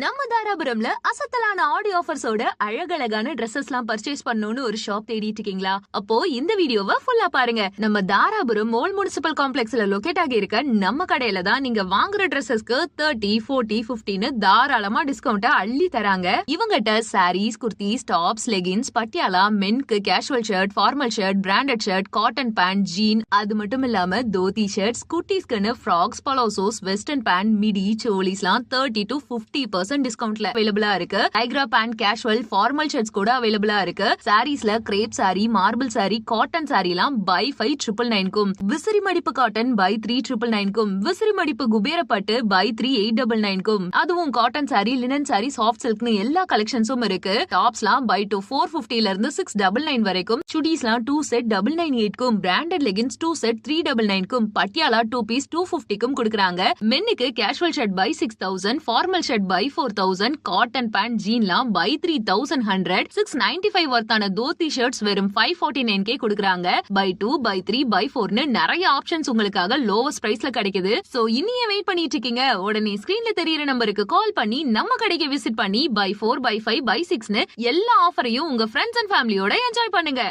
நம்ம தாராபுரம்ல அசத்தலான ஆடி ஆஃபர்ஸோட அழகழகான Dresses எல்லாம் பர்ச்சேஸ் பண்ணணும்னு ஒரு ஷாப் தேடிட்டு இருக்கீங்களா? அப்போ இந்த வீடியோவை ஃபுல்லா பாருங்க. நம்ம தாராபுரம் மோல் முனிசிபல் காம்ப்ளெக்ஸ்ல லொகேட் ஆகி இருக்க நம்ம கடையில தான் நீங்க வாங்குற Dressesக்கு 30, 40, 50ன்னு தாராளமா டிஸ்கவுண்ட அள்ளி தராங்க. இவங்கிட்ட சாரீஸ், குர்த்திஸ், டாப்ஸ், லெகின்ஸ், பட்டியாலா, மென்க்கு casual shirt, formal shirt, branded shirt, cotton pant, jean, அது மட்டும் இல்லாம தோதி ஷர்ட்ஸ், குட்டீஸ்க்குன்னு frocks, palazzos, western pant, midi, சோலிஸ்லாம் 30 to 50% டிஸ்கவுண்ட்ல அவைலபிளா இருக்கு. டைக்ரா பேண்ட், கேஷுவல், ஃபார்மல் ஷர்ட்ஸ் கூட அவைலபிளா இருக்கு. சாரீஸ்ல crepe sari, marble sari, cotton sari எல்லாம் பை 5,999க்கும், விசிறி மடிப்பு காட்டன் பை 3,999க்கும், விசிறி மடிப்பு குபேரப்பட்டு பை 3,899க்கும், அதுவும் cotton sari, linen sari, soft சில்க்னு எல்லா கலெக்ஷன்ஸும் இருக்கு. டாப்ஸ்லாம் பை 2 450ல இருந்து 699 வரைக்கும், சுடிஸ்லாம் 2 செட் 998க்கும், பிராண்டட் லெகின்ஸ் 2 செட் 399க்கும், பட்டியாலா 2 பீஸ் 250க்கும் கொடுக்கறாங்க. மென்னுக்கு casual shirt by 6,000, formal shirt by 4,000, cotton pant, ஜீன்லாம் பை 3,100, 695 வர்த்தான தோத்தி ஷர்ட்ஸ் வெறும் 549K கொடுக்கறாங்க. பை 2, பை 3, பை 4ன்னு நிறைய ஆப்ஷன்ஸ் உங்களுக்காக லோவஸ்ட் பிரைஸ்ல கிடைக்குது. சோ இன்னியே வெயிட் பண்ணிட்டு இருக்கீங்க? உடனே ஸ்கிரீன்ல தெரியற நம்பருக்கு கால் பண்ணி நம்ம கடைக்கு விசிட் பண்ணி பை 4, பை 5, பை 6ன்னு எல்லா ஆஃபரையும் உங்க ஃப்ரெண்ட்ஸ் அண்ட் ஃபேமிலியோட என்ஜாய் பண்ணுங்க.